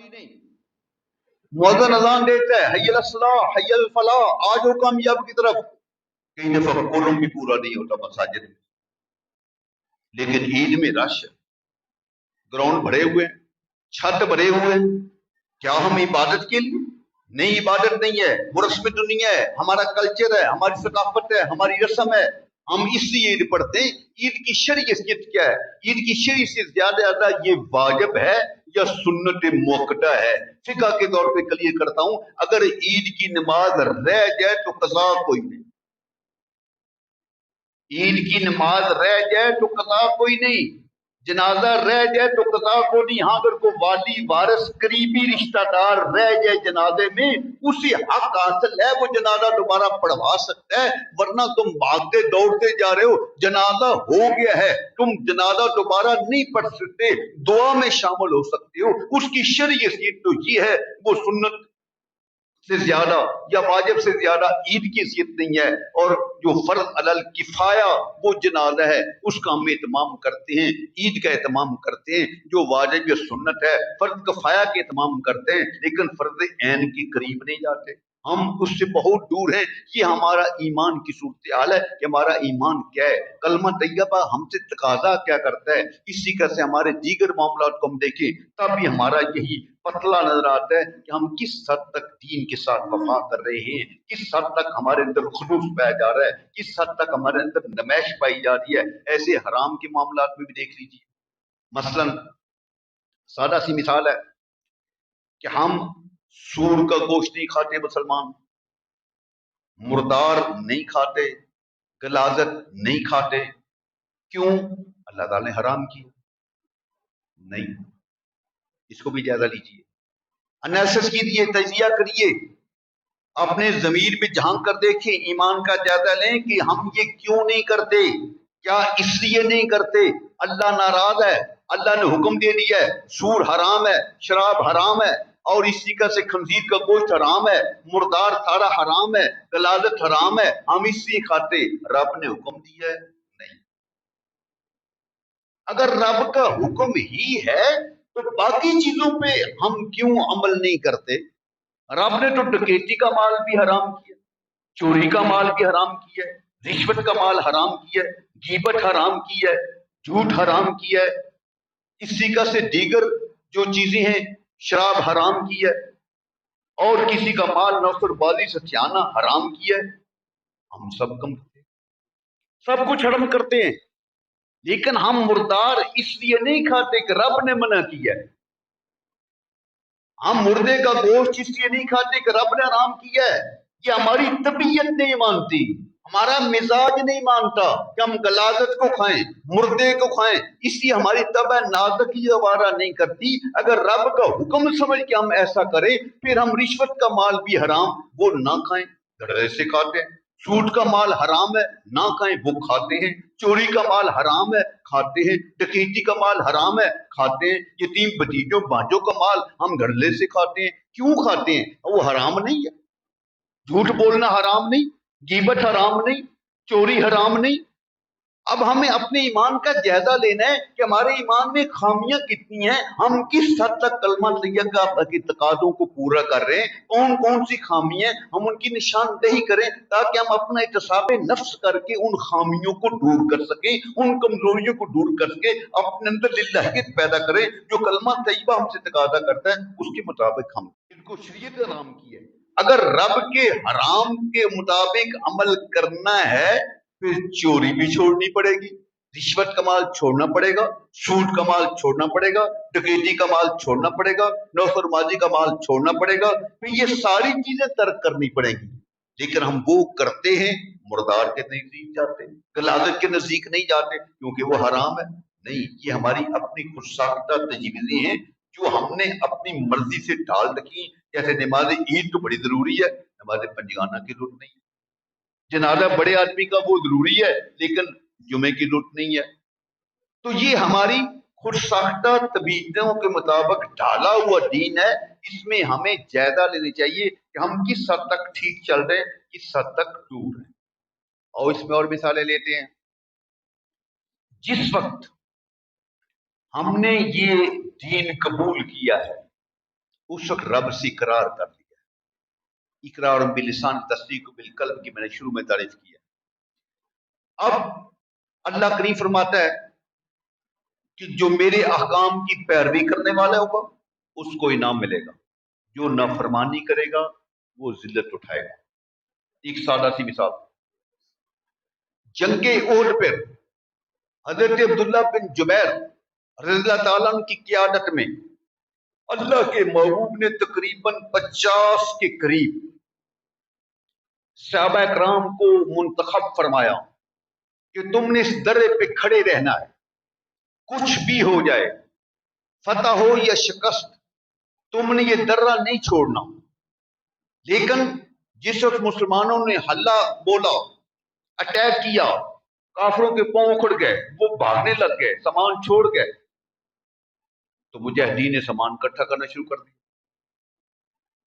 نہیں، مؤذن اذان دیتا ہے حی الصلاح حی الفلاح، آ جاؤ کامیاب کی طرف، کئی دفعہ قرآن بھی پورا نہیں ہوتا مساجد میں، لیکن عید میں رش، گراؤنڈ بھرے ہوئے ہیں، چھت بھرے ہوئے ہیں، کیا ہم عبادت کے لیے؟ نہیں، عبادت نہیں ہے، وہ رسم دنیا ہے، ہمارا کلچر ہے، ہماری ثقافت ہے، ہماری رسم ہے، ہم اس لیے عید پڑھتے ہیں۔ عید کی شرعیت کیا ہے؟ عید کی شرعیت سے زیادہ یہ واجب ہے یا سنت موقتہ ہے؟ فقہ کے طور پہ کلیئر کرتا ہوں، اگر عید کی نماز رہ جائے تو قضا کوئی نہیں، عید کی نماز رہ جائے تو قضا کوئی نہیں، جنازہ رہ جائے تو قضا کو نہیں۔ ہاں اگر کوئی والی وارث قریبی رشتہ دار رہ جائے جنازے میں، اسی حق حاصل ہے، وہ جنازہ دوبارہ پڑھوا سکتا ہے، ورنہ تم بھاگتے دوڑتے جا رہے ہو، جنازہ ہو گیا ہے، تم جنازہ دوبارہ نہیں پڑھ سکتے، دعا میں شامل ہو سکتے ہو۔ اس کی شرعیت تو یہ ہے، وہ سنت سے زیادہ یا واجب سے زیادہ عید کی حیثیت نہیں ہے، اور جو فرض علی الکفایہ وہ جنازہ ہے، اس کا ہم اہتمام کرتے ہیں، عید کا اہتمام کرتے ہیں۔ جو واجب یا سنت ہے، فرض کفایہ کے اہتمام کرتے ہیں، لیکن فرض عین کے قریب نہیں جاتے، ہم اس سے بہت دور ہیں۔ یہ ہمارا ایمان کی صورتحال ہے کہ ہمارا ایمان کیا ہے، کلمہ طیبہ ہم سے تقاضا کیا کرتا ہے، اسی کا سے ہمارے دیگر معاملات کو ہم دیکھیں، تب بھی ہمارا یہی پتلا نظر آتا ہے کہ ہم کس حد تک دین کے ساتھ وفا کر رہے ہیں، کس حد تک ہمارے اندر خلوص پایا جا رہا ہے، کس حد تک ہمارے اندر نمائش پائی جا رہی ہے۔ ایسے حرام کے معاملات میں بھی دیکھ لیجیے، مثلا سادہ سی مثال ہے کہ ہم سور کا گوشت نہیں کھاتے، مسلمان مردار نہیں کھاتے، غلاظت نہیں کھاتے، کیوں؟ اللہ تعالی نے حرام کیا نہیں، اس کو بھی جائزہ لیجیے، انیسس کیجیے، تجزیہ کریے، اپنے ضمیر میں جھانک کر دیکھیں، ایمان کا جائزہ لیں کہ ہم یہ کیوں نہیں کرتے، کیا اس لیے نہیں کرتے اللہ ناراض ہے، اللہ نے حکم دے دیا ہے، سور حرام ہے، شراب حرام ہے، اور اسی کا سے خنزیر کا گوشت حرام ہے، مردار سارا حرام ہے، غلاظت حرام ہے، ہم اس لیے کھاتے، رب نے حکم دیا ہے نہیں۔ اگر رب کا حکم ہی ہے تو باقی چیزوں پہ ہم کیوں عمل نہیں کرتے؟ رب نے تو ڈکیتی کا مال بھی حرام کیا، چوری کا مال بھی حرام کیا ہے، رشوت کا مال حرام کیا ہے، غیبت حرام کیا ہے، جھوٹ حرام کیا ہے، اسی کا سے دیگر جو چیزیں ہیں، شراب حرام کی ہے، اور کسی کا مال نوسر بازی سے چھیانا حرام کیا ہے۔ ہم سب کم سب کچھ حرام کرتے ہیں، لیکن ہم مردار اس لیے نہیں کھاتے کہ رب نے منع کیا ہے، ہم مردے کا گوشت اس لیے نہیں کھاتے کہ رب نے حرام کیا ہے، یہ ہماری طبیعت نہیں مانتی، ہمارا مزاج نہیں مانتا کہ ہم غلاظت کو کھائیں، مردے کو کھائیں، اس لیے ہماری طبع نازک ہی گوارا نہیں کرتی۔ اگر رب کا حکم سمجھ کے ہم ایسا کریں، پھر ہم رشوت کا مال بھی حرام وہ نہ کھائیں، گھڑے سے کھاتے ہیں، سود کا مال حرام ہے نہ کھائیں وہ کھاتے ہیں، چوری کا مال حرام ہے کھاتے ہیں، ڈکیتی کا مال حرام ہے کھاتے ہیں، یتیم بھتیجوں بانجوں کا مال ہم گھڑلے سے کھاتے ہیں، کیوں کھاتے ہیں؟ وہ حرام نہیں ہے، جھوٹ بولنا حرام نہیں، غیبت حرام نہیں، چوری حرام نہیں۔ اب ہمیں اپنے ایمان کا جائزہ لینا ہے کہ ہمارے ایمان میں خامیاں کتنی ہیں، ہم کس حد تک کلمہ طیبہ کے تقاضوں کو پورا کر رہے ہیں، کون کون سی خامیاں ہیں، ہم ان کی نشاندہی کریں تاکہ ہم اپنا احتساب نفس کر کے ان خامیوں کو دور کر سکیں، ان کمزوریوں کو دور کر سکیں، اپنے اندر للہیت پیدا کریں، جو کلمہ طیبہ ہم سے تقاضا کرتا ہے اس کے مطابق ہم ان کو شریعت حرام کی ہے۔ اگر رب کے حرام کے مطابق عمل کرنا ہے، پھر چوری بھی چھوڑنی پڑے گی، رشوت کا مال چھوڑنا پڑے گا، سود کا مال چھوڑنا پڑے گا، ڈکیتی کا مال چھوڑنا پڑے گا، نوفرمانی کا مال چھوڑنا پڑے گا، پھر یہ ساری چیزیں ترک کرنی پڑے گی، لیکن ہم وہ کرتے ہیں، مردار کے نزدیک جاتے ہیں، غلاظت کے نزدیک نہیں جاتے کیونکہ وہ حرام ہے۔ نہیں، یہ ہماری اپنی خود ساختہ تجویزیں ہیں جو ہم نے اپنی مرضی سے ڈال رکھی۔ جیسے نماز عید تو بڑی ضروری ہے، نماز پنجگانہ کی ضرورت نہیں ہے، جنازہ بڑے آدمی کا وہ ضروری ہے لیکن جمعے کی ضرورت نہیں ہے۔ تو یہ ہماری خود ساختہ طبیعتوں کے مطابق ڈالا ہوا دین ہے، اس میں ہمیں جائزہ لینی چاہیے کہ ہم کس حد تک ٹھیک چل رہے ہیں، کس حد تک دور ہیں۔ اور اس میں اور مثالیں لیتے ہیں، جس وقت ہم نے یہ دین قبول کیا ہے، उस वक्त रब से इकरार कर लिया। इकरार बिलिसान तस्दीक बिलकल्ब की मैंने शुरू में तारीफ की है। अब अल्लाह करीम फरमाता है कि जो मेरे अहकाम की पैरवी करने वाला होगा उसको इनाम मिलेगा, जो नाफरमानी करेगा वो जिल्लत उठाएगा। एक सादा सी मिसाल, जंगे ओहद पर हजरत अब्दुल्ला बिन जुबैर रज़ियल्लाहु ताला अन्हु की क़ियादत में अल्लाह के महबूब ने तकरीबन 50 के करीब सहाबा कराम को मुंतखब फरमाया कि तुमने इस दर्रे पे खड़े रहना है, कुछ भी हो जाए, फतह हो या शिकस्त, तुमने ये दर्रा नहीं छोड़ना। लेकिन जिस वक्त मुसलमानों ने हल्ला बोला, अटैक किया, काफिरों के पांव उखड़ गए, वो भागने लग गए, सामान छोड़ गए, तो मुजाहिदीन ने सामान इकट्ठा करना शुरू कर दिया।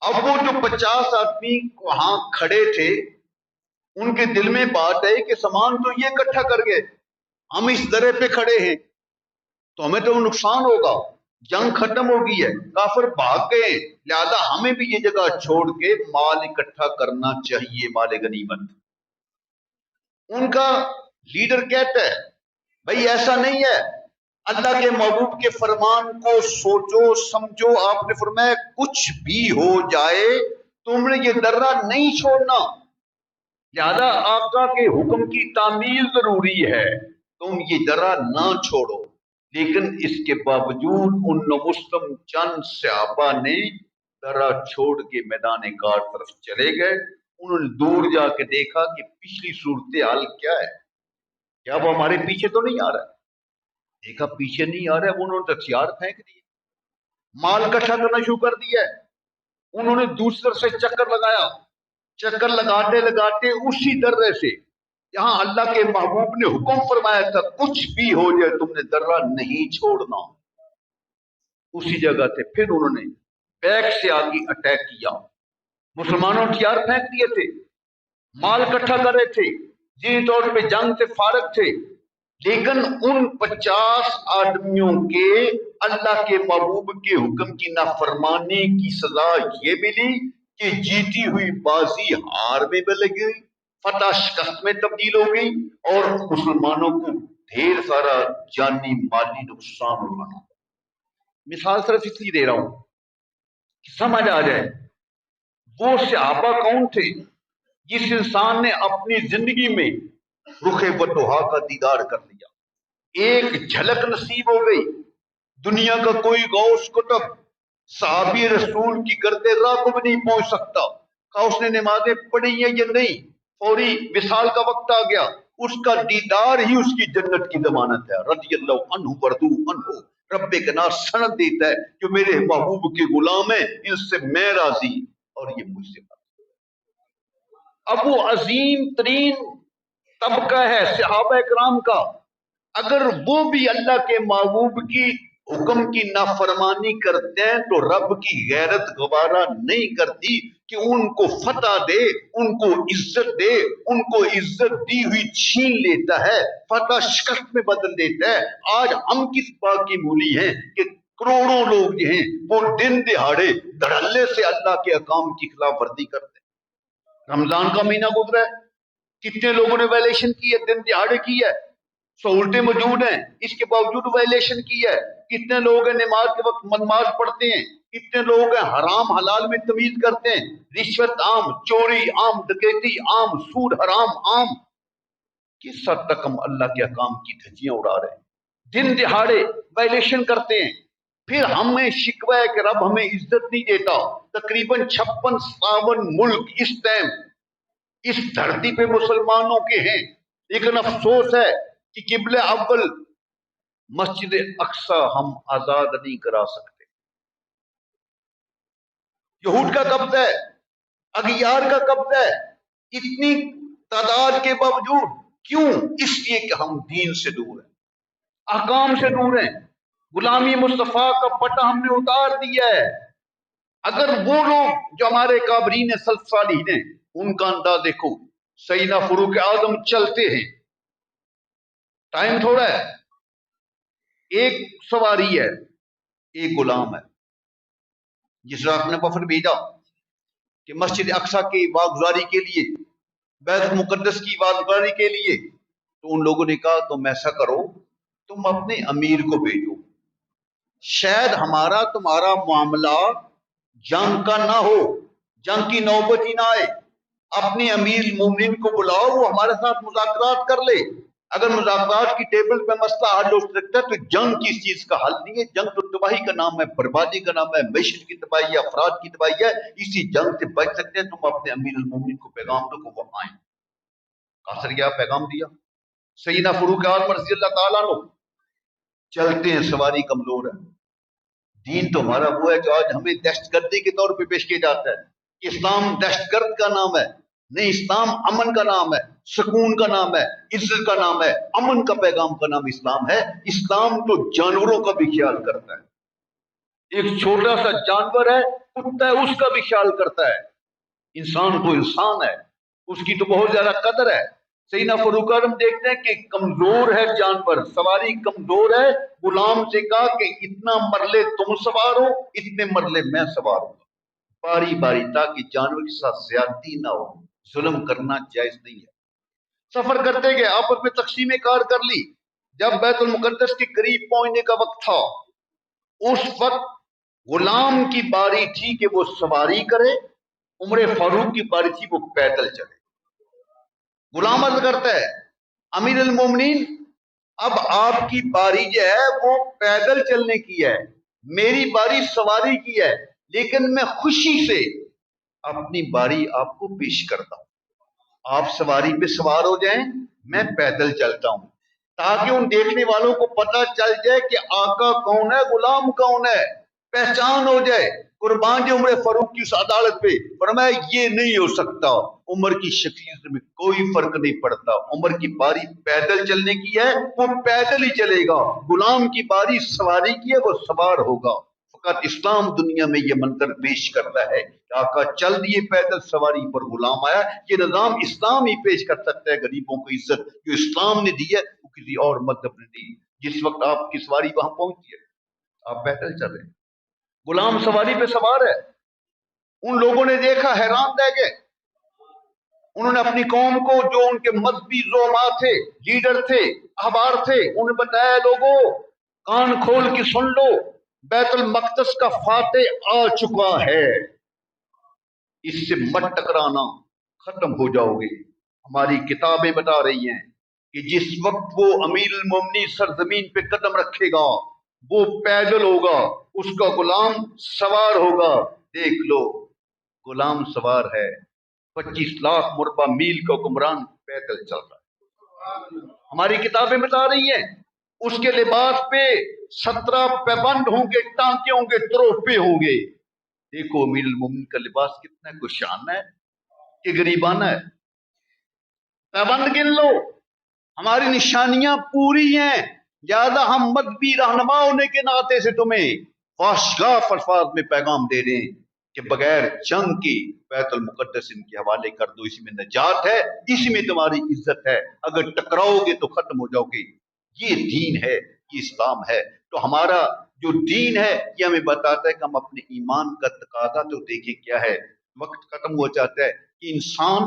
अब वो जो 50 आदमी वहां खड़े थे, उनके दिल में बात है कि सामान तो ये इकट्ठा कर गए, हम इस दर्रे पे खड़े हैं तो हमें तो नुकसान होगा, जंग खत्म हो गई है, काफिर भाग गए, लिहाजा हमें भी ये जगह छोड़ के माल इकट्ठा करना चाहिए, माल गनीमत। उनका लीडर कहता है भाई ऐसा नहीं है, अल्लाह के महबूब के फरमान को सोचो समझो, आपने फरमाया कुछ भी हो जाए तुमने ये दर्रा नहीं छोड़ना, लिहाजा आका के हुक्म की तामील जरूरी है, तुम ये दर्रा ना छोड़ो। लेकिन इसके बावजूद उन मुस्लिम चंद सहाबा ने दर्रा छोड़ के मैदान कार तरफ चले गए। उन्होंने दूर जाके देखा कि पिछली सूरत हाल क्या है, क्या वो हमारे पीछे तो नहीं आ रहा है। देखा पीछे नहीं आ रहा है, उन्होंने हथियार फेंक दिए, माल इकट्ठा करना शुरू कर दिया है। उन्होंने दूसरी तरफ से चक्कर लगाया, चक्कर लगाते लगाते उसी दर्रे से जहां अल्लाह के महबूब ने हुक्म फरमाया था कुछ भी हो जाए तुमने दर्रा नहीं छोड़ना, उसी जगह से फिर उन्होंने बैक से आगे अटैक किया। मुसलमानों ने हथियार फेंक दिए थे, माल इकट्ठा कर रहे थे, जिन तौर पे जंग से फारग थे, लेकिन उन 50 आदमियों के अल्लाह के महबूब के हुक्म की नाफरमानी की सजा ये मिली कि जीती हुई बाजी हार में बदल गई, फतह शिकस्त में तब्दील हो गई और मुसलमानों को ढेर सारा जानी माली नुकसान उठाना। मिसाल सिर्फ इसलिए दे रहा हूं कि समझ आ जाए वो सहाबा कौन थे जिस इंसान ने अपनी जिंदगी में रुखे बदोहा का दीदार कर लिया, एक झलक नसीब हो गई, दुनिया का कोई गौस कुतुब साहबी रसूल की गर्दे राह को भी नहीं पहुंच सकता, का उसने नमाजें पढ़ी है या नहीं, फौरी विसाल का वक्त आ गया, उसका दीदार ही उसकी जन्नत की जमानत है। रज़ियल्लाहु अन्हु वरदू अन्हु, रब्बे के नाम सनद देता है जो मेरे महबूब के गुलाम है, इनसे मैं राजी और ये मुझसे राजी। अब वो अजीम तरीन तबका है सहाबा इकराम का, अगर वो भी अल्लाह के महबूब की हुक्म की नाफरमानी करते हैं तो रब की गैरत गवारा नहीं करती कि उनको फतह दे, उनको इज्जत दे, उनको इज्जत दी हुई छीन लेता है, फतह शिकस्त में बदल देता है। आज हम किस बात की मूली हैं कि करोड़ों लोग जो हैं वो दिन दिहाड़े धड़ल्ले से अल्लाह के अकाम की खिलाफ वर्जी करते हैं। रमजान का महीना गुजरा है, कितने लोगों ने वायलेशन की है, दिन दिहाड़े की है, सहूलतें मौजूद हैं, इसके बावजूद वायलेशन की है। कितने लोग हैं नमाज के वक्त नमाज पढ़ते हैं, कितने लोग हैं हराम हलाल में तमीज करते हैं, रिश्वत आम, चोरी आम, डकैती आम, सूद हराम आम। किस हद तक हम अल्लाह के अकाम की धज्जियां उड़ा रहे हैं, दिन दिहाड़े वायलेशन करते हैं, फिर हमें शिकवा है कि रब हमें इज्जत नहीं देता। तकरीबन 56-57 मुल्क इस टाइम इस धरती पे मुसलमानों के हैं, लेकिन अफसोस है कि किबले अव्वल मस्जिद अक्सा हम आजाद नहीं करा सकते। यहूद का कब्जा है, अगियार का कब्जा है, इतनी तादाद के बावजूद क्यों? इसलिए कि हम दीन से दूर हैं, अहकाम से दूर हैं, गुलामी मुस्तफा का पट्टा हमने उतार दिया है। अगर वो लोग जो हमारे काबरीन सल्फ सालिहीन हैं उनका अंदाज देखो, सईदा फरूक आजम चलते हैं, टाइम थोड़ा है, एक सवारी है, एक गुलाम है, जिस रात ने वफद भेजा कि मस्जिद अक्सा की वागुजारी के लिए, बैत मुकद्दस की वागुजारी के लिए, तो उन लोगों ने कहा तुम ऐसा करो, तुम अपने अमीर को भेजो, शायद हमारा तुम्हारा मामला जंग का ना हो, जंग की नौबत ही ना आए, अपने अमीर मोमिन को बुलाओ, वो हमारे साथ मुज़ाकरात कर ले। अगर मुज़ाकरात की टेबल पे मसला हल हो सकता है तो जंग की इस चीज का हल नहीं है। जंग तो तबाही का नाम है, बर्बादी का नाम है, मैशत की तबाही है, अफराद की तबाही है। इसी जंग से बच सकते हैं। तुम अपने अमीर मोमिन को पैगाम दो को वो आए। कासर गया, पैगाम दिया। सईदना फरूक आज़म रज़ियल्लाहु ताला अन्हु चलते हैं, सवारी कमजोर है। दीन तो हमारा वो है जो आज हमें दहशतगर्दी के तौर पे पेश किया जाता है। इस्लाम दहशतगर्द का नाम है नहीं, इस्लाम अमन का नाम है, सुकून का नाम है, इज्जत का नाम है, अमन का पैगाम का नाम इस्लाम है। इस्लाम तो जानवरों का भी ख्याल करता है। एक छोटा सा जानवर है, कुत्ता है, उसका भी ख्याल करता है। इंसान तो इंसान है, उसकी तो बहुत ज्यादा कदर है। सईदना फरूक आज़म देखते हैं कि कमजोर है जानवर, सवारी कमजोर है। गुलाम से कहा कि इतना मरले तुम सवार हो, इतने मरले मैं सवार हूं, बारी बारी, ताकि जानवर के साथ ज्यादती ना हो। जुल्म करना जायज नहीं है। सफर करते गए, आपस में तकसीम कार कर ली। जब बैतुल मुकद्दस के करीब पहुंचने का वक्त था, उस वक्त गुलाम की बारी थी कि वो सवारी करे, उमर फारूक की बारी थी वो पैदल चले। गुलाम अर्ज करता है, अमीर अल मोमिनीन, अब आपकी बारी जो है वो पैदल चलने की है, मेरी बारी सवारी की है, लेकिन मैं खुशी से अपनी बारी आपको पेश करता हूं। आप सवारी पे सवार हो जाएं, मैं पैदल चलता हूं, ताकि उन देखने वालों को पता चल जाए कि आका कौन है, गुलाम कौन है, पहचान हो जाए। कुर्बान जी उमर फारूक की उस अदालत पे फरमाया ये नहीं हो सकता, उमर की शख्सियत में कोई फर्क नहीं पड़ता। उमर की बारी पैदल चलने की है, वो पैदल ही चलेगा। गुलाम की बारी सवारी की है, वो सवार होगा। फकत इस्लाम दुनिया में ये मंजर पेश करता है, आका चल दिए पैदल, सवारी पर गुलाम आया। ये निजाम इस्लाम ही पेश कर सकता है। गरीबों को इज्जत जो इस्लाम ने दी है वो किसी और मजहब ने दी। जिस वक्त आपकी सवारी वहां पहुंची है, आप पैदल चल रहे हैं, गुलाम सवारी पे सवार है। उन लोगों ने देखा, हैरान रह गए। उन्होंने अपनी कौम को, जो उनके मजहबी ज़ोमा थे, लीडर थे, अहबार थे, उन्हें बताया, लोगों कान खोल के सुन लो, बैतुल मक़दस का फातेह आ चुका है, इससे मत टकराना, खत्म हो जाओगे। हमारी किताबें बता रही हैं कि जिस वक्त वो अमीरुल मोमिनीन सरजमीन पे कदम रखेगा, वो पैदल होगा, उसका गुलाम सवार होगा। देख लो, गुलाम सवार है, 25 लाख मुरबा मील का हुक्मरान पैदल चल रहा है। हमारी किताबें बता रही हैं, उसके लिबास पे 17 पैबंद होंगे, टांके होंगे, तरोफे होंगे। देखो अमीरुल मोमिनीन का लिबास कितना कुशाना है कि गरीबाना है। पैबंद गिन लो, हमारी निशानियां पूरी हैं। ज्यादा हम मजहबी रहनुमा होने के नाते से तुम्हें वाशगाफ अल्फाज में पैगाम दे रहे हैं कि बगैर जंग की बैतुल मुकद्दस इनके हवाले कर दो, इसी में नजात है, इसी में तुम्हारी इज्जत है। अगर टकराओगे तो खत्म हो जाओगे। ये दीन है, ये इस्लाम है। तो हमारा जो दीन है ये हमें बताता है कि हम अपने ईमान का तकाजा तो देखें क्या है। वक्त खत्म हो जाता है कि इंसान,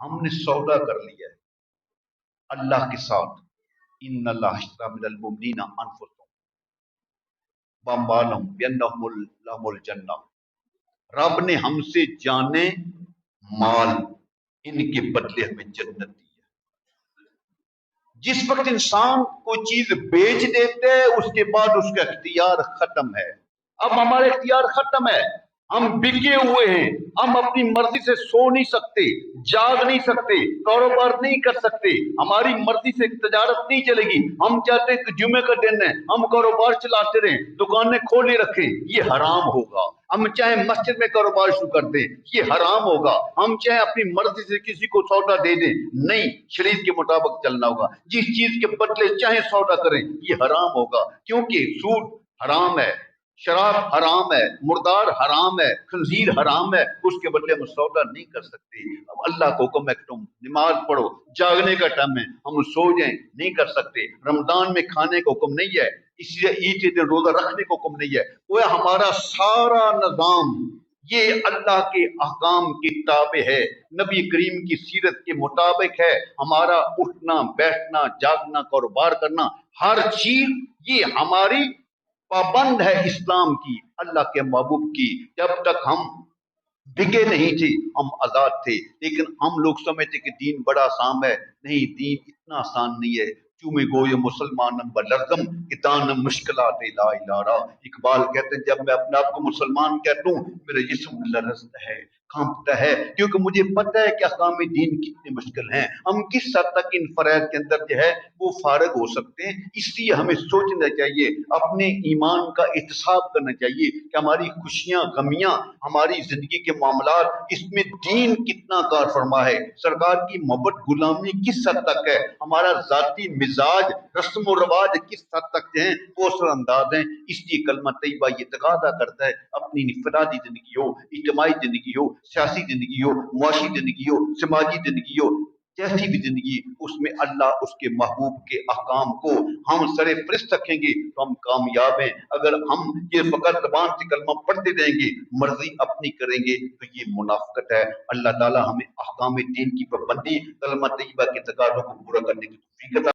हमने सौदा कर लिया है अल्लाह के साथ। इन्नल्लाह अश्तरा मिनल मुमिनीना अनफुसहुम व अम्वालहुम बिअन्नहुम लहुमुल जन्नह। रब ने हमसे जाने, माल, इनके बदले हमें जन्नत दी है। जिस वक्त इंसान कोई चीज बेच देते हैं, उसके बाद उसका इख्तियार खत्म है। अब हमारा इख्तियार खत्म है, हम बिके हुए हैं। हम अपनी मर्जी से सो नहीं सकते, जाग नहीं सकते, कारोबार नहीं कर सकते, हमारी मर्जी से तजारत नहीं चलेगी। हम चाहते हैं कि जुमे का दिन है, हम कारोबार चलाते रहें, दुकानें खोले रखें, ये हराम होगा। हम चाहे मस्जिद में कारोबार शुरू कर दें, ये हराम होगा। हम चाहे अपनी मर्जी से किसी को सौदा दे दें, नहीं, शरीयत के मुताबिक चलना होगा। जिस चीज के बदले चाहे सौदा करें, ये हराम होगा, क्योंकि सूद हराम है, शराब हराम है, मुर्दार हराम है, खंजीर हराम है, उसके बदले हम सौदा नहीं कर सकते। अब अल्लाह को हुक्म है कि तुम नमाज पढ़ो, जागने का टाइम है, हम सो जाएं, नहीं कर सकते। रमजान में खाने का हुक्म नहीं है, इसलिए ईद के दिन रोजा रखने का हुक्म नहीं है। वो हमारा सारा निजाम ये अल्लाह के अहकाम की ताबे है, नबी करीम की सीरत के मुताबिक है। हमारा उठना बैठना जागना कारोबार करना हर चीज ये हमारी पाबंद है इस्लाम की, अल्लाह के महबूब की। जब तक हम बिके नहीं थे हम आजाद थे, लेकिन हम लोग समझते कि दीन बड़ा आसान है। नहीं, दीन इतना आसान नहीं है। चूमे गोय मुसलमान बलरदम कितान मुश्किलात ला इलारा। इकबाल कहते हैं जब मैं अपने आप को मुसलमान कहता हूँ मेरा जिस्म लरजता है, कांपता है, क्योंकि मुझे पता है कि अहकाम दीन कितने मुश्किल हैं। हम किस हद तक इन फरैद के अंदर जो है वो फारग हो सकते हैं। इसलिए हमें सोचना चाहिए, अपने ईमान का एहतसाब करना चाहिए कि हमारी खुशियां गमियां, हमारी जिंदगी के मामलात, इसमें दीन कितना कार फरमा है, सरकार की मोहब्बत गुलामी किस हद तक है, हमारा जाती मिजाज रस्म व रवाज किस हद तक है वो असरअंदाज है। इसलिए कलमा तैयबा ये तकादा करता है अपनी इनफरादी जिंदगी हो, इज्तिमाई जिंदगी हो, सियासी जिंदगी हो, मुआशी जिंदगी हो, समाजी जिंदगी हो, जैसी भी जिंदगी, उसमें अल्लाह उसके महबूब के अहकाम को हम सरे फरिश्त रखेंगे तो हम कामयाब हैं। अगर हम ये फकत जबान से कलमा पढ़ते रहेंगे, मर्जी अपनी करेंगे, तो ये मुनाफिकत है। अल्लाह ताला हमें अहकाम दीन की पाबंदी, कलमा तैयबा के तकाज़ों को पूरा करने की तौफीक अता